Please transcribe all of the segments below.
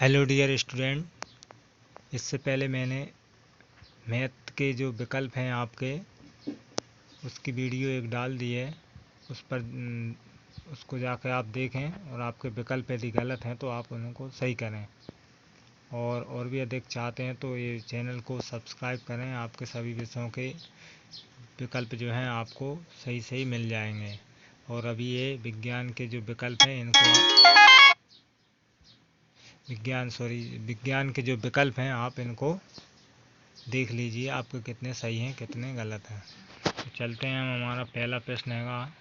Hello dear student, इससे पहले मैंने मैथ के जो विकल्प हैं आपके उसकी वीडियो एक डाल दी है। उस पर उसको जाकर आप देखें और आपके विकल्प यदि गलत हैं तो आप उनको सही करें। और भी अधिक चाहते हैं तो ये चैनल को सब्सक्राइब करें। आपके सभी विषयों के विकल्प जो हैं आपको सही सही मिल जाएंगे। और अभी ये विज्ञान के जो विकल्प हैं विज्ञान के जो विकल्प हैं आप इनको देख लीजिए, आपके कितने सही हैं कितने गलत हैं। तो चलते हैं हम। हमारा पहला प्रश्न हैगा,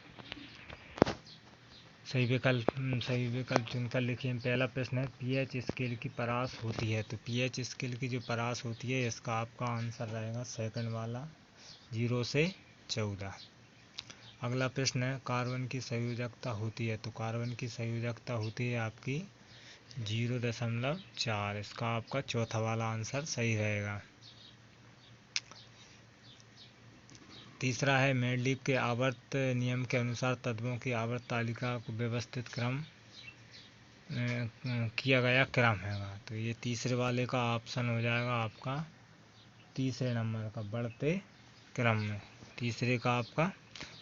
सही विकल्प चुनकर लिखिए। पहला प्रश्न है, पीएच स्केल की परास होती है। तो पीएच स्केल की जो परास होती है इसका आपका आंसर रहेगा सेकंड वाला 0 से 14। अगला प्रश्न है, कार्बन की संयोजकता होती है। तो कार्बन की संयोजकता होती है आपकी 0.4। इसका आपका चौथा वाला आंसर सही रहेगा। तीसरा है, मेंडलीव के आवर्त नियम के अनुसार तत्वों की आवर्त तालिका को व्यवस्थित किया गया क्रम हैगा। तो ये तीसरे वाले का ऑप्शन हो जाएगा आपका तीसरे नंबर का, बढ़ते क्रम में। तीसरे का आपका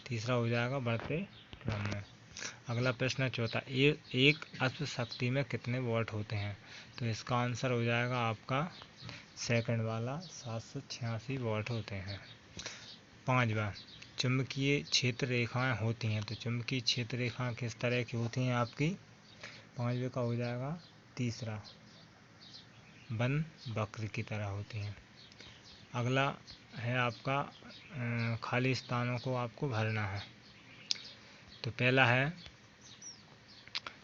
तीसरा हो जाएगा बढ़ते क्रम में। अगला प्रश्न है चौथा, एक अश्व शक्ति में कितने वॉट होते हैं। तो इसका आंसर हो जाएगा आपका सेकंड वाला 786 वॉट होते हैं। पांचवा, चुंबकीय क्षेत्र रेखाएं होती हैं। तो चुंबकीय क्षेत्र रेखाएं किस तरह की होती हैं आपकी, पांचवे का हो जाएगा तीसरा, वन वक्र की तरह होती हैं। अगला है आपका खाली स्थानों को आपको भरना है। तो पहला है,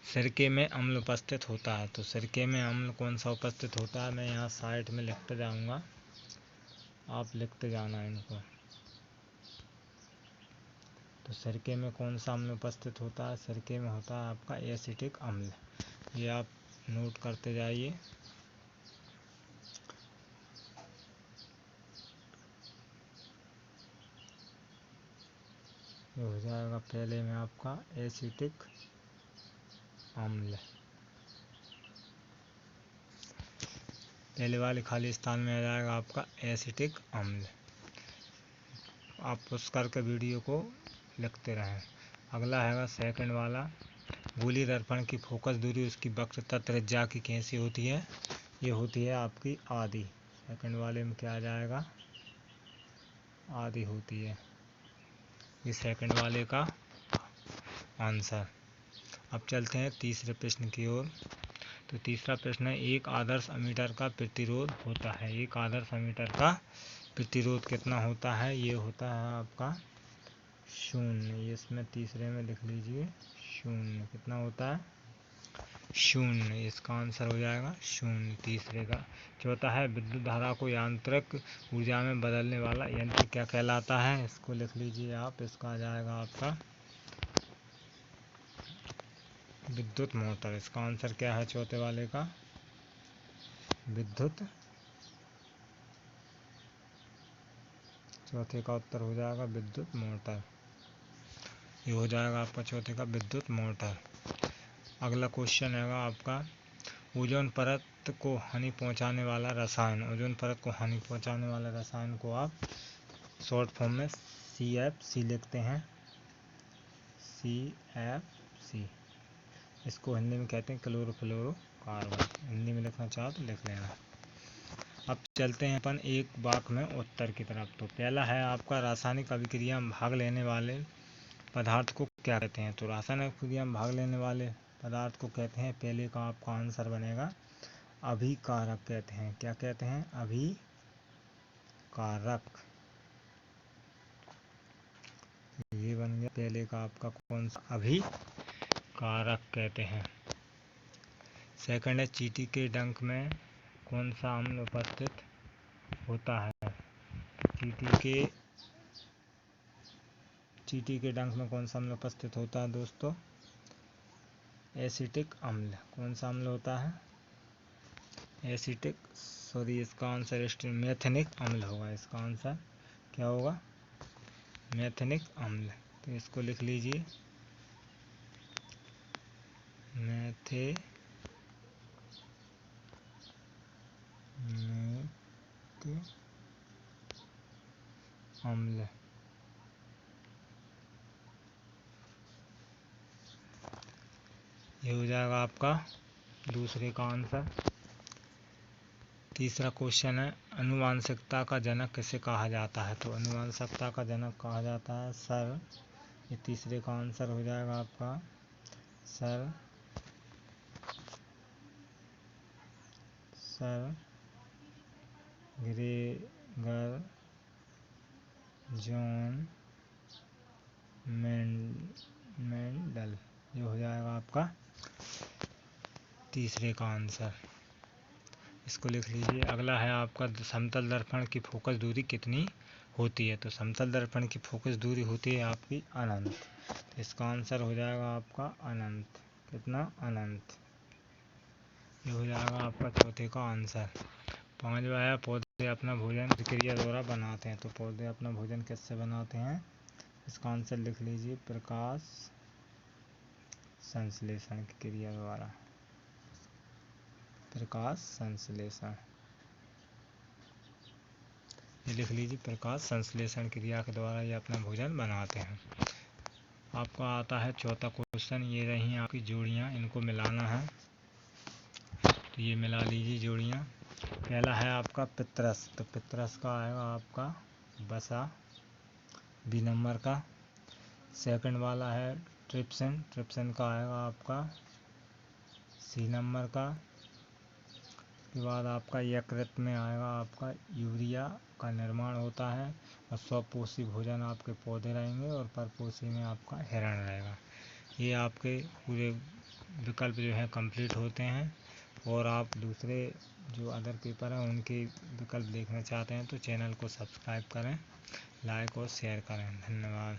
सिरके में अम्ल उपस्थित होता है। तो सिरके में अम्ल कौन सा उपस्थित होता है, मैं यहाँ साइड में लिखते जाऊँगा, आप लिखते जाना इनको। तो सिरके में कौन सा अम्ल उपस्थित होता है, सिरके में होता है आपका एसिटिक अम्ल। ये आप नोट करते जाइए। ये हो जाएगा पहले में आपका एसिटिक अम्ल, पहले वाले खाली स्थान में आ जाएगा आपका एसिटिक अम्ल। आप पुश करके वीडियो को लिखते रहें। अगला हैगा सेकंड वाला, गोलीय दर्पण की फोकस दूरी उसकी वक्रता त्रिज्या की कैसी होती है। ये होती है आपकी आधी। सेकंड वाले में क्या आ जाएगा, आधी होती है। ये सेकंड वाले का आंसर। अब चलते हैं तीसरे प्रश्न की ओर। तो तीसरा प्रश्न है, एक आदर्श एमीटर का प्रतिरोध होता है। एक आदर्श एमीटर का प्रतिरोध कितना होता है, ये होता है आपका 0। इसमें तीसरे में लिख लीजिए 0। कितना होता है, 0। इसका आंसर हो जाएगा 0 तीसरे का। चौथा है, विद्युत धारा को यांत्रिक ऊर्जा में बदलने वाला यंत्र क्या कहलाता है। इसको लिख लीजिए आप। इसका आ जाएगा आपका विद्युत मोटर। इसका आंसर क्या है चौथे वाले का, विद्युत। चौथे का उत्तर हो जाएगा विद्युत मोटर। ये हो जाएगा आपका चौथे का विद्युत मोटर। अगला क्वेश्चन हैगा आपका, ओजोन परत को हानि पहुंचाने वाला रसायन। ओजोन परत को हानि पहुंचाने वाला रसायन को आप शॉर्ट फॉर्म में CFC लिखते हैं, CFC। इसको हिंदी में कहते हैं क्लोरोफ्लोरोकार्बन। हिंदी में लिखना चाहो तो लिख लेना। अब चलते हैं अपन एक वाक्य में उत्तर की तरफ। तो पहला है आपका, रासायनिक अभिक्रिया में भाग लेने वाले पदार्थ को क्या कहते हैं। तो रासायनिक अभिक्रिया में भाग लेने वाले पदार्थ को कहते हैं, पहले का आपका आंसर बनेगा अभिकारक कहते हैं। क्या कहते हैं, अभिकारक। ये बन गया पहले का आपका कौन सा, अभिकारक कहते हैं। सेकंड है, चींटी के डंक में कौन सा अम्ल उपस्थित होता है। चींटी के डंक में कौन सा अम्ल उपस्थित होता है दोस्तों, एसिटिक अम्ल। कौन सा अम्ल होता है, इसका आंसर मेथेनिक अम्ल होगा। इसका आंसर क्या होगा, मेथेनिक अम्ल। तो इसको लिख लीजिए, अम्ल। ये हो जाएगा आपका दूसरे का आंसर। तीसरा क्वेश्चन है, अनुवांशिकता का जनक किसे कहा जाता है? तो अनुवांशिकता का जनक कहा जाता है सर, ये तीसरे का आंसर हो जाएगा आपका सर ग्रेगर जॉन मेंडल, ये हो जाएगा आपका तीसरे का आंसर। इसको लिख लीजिए। अगला है आपका समतल दर्पण की फोकस दूरी कितनी होती है? तो समतल दर्पण की फोकस दूरी होती है आपकी अनंत, तो इसका आंसर हो जाएगा आपका अनंत। कितना? अनंत। ये हो जाएगा आपका चौथे का आंसर। पांचवा है, पौधे अपना भोजन क्रिया द्वारा बनाते हैं। तो पौधे अपना भोजन किससे बनाते हैं? इसका आंसर लिख लीजिए, प्रकाश संश्लेषण की क्रिया द्वारा। प्रकाश संश्लेषण, ये लिख लीजिए, प्रकाश संश्लेषण क्रिया के द्वारा ये अपना भोजन बनाते हैं। आपका आता है चौथा क्वेश्चन। ये रही आपकी जोड़ियाँ, इनको मिलाना है, तो ये मिला लीजिए जोड़ियाँ। पहला है आपका पितरस, तो पितरस का आएगा आपका बसा, बी नंबर का। सेकंड वाला है ट्रिप्सिन, ट्रिप्सिन का आएगा आपका सी नंबर का। उसके बाद आपका यकृत में आएगा आपका यूरिया का निर्माण होता है, और स्वपोषी भोजन आपके पौधे रहेंगे, और परपोषी में आपका हिरण रहेगा। ये आपके पूरे विकल्प जो है कंप्लीट होते हैं। और आप दूसरे जो अदर पेपर हैं उनके विकल्प देखना चाहते हैं तो चैनल को सब्सक्राइब करें, लाइक और शेयर करें। धन्यवाद।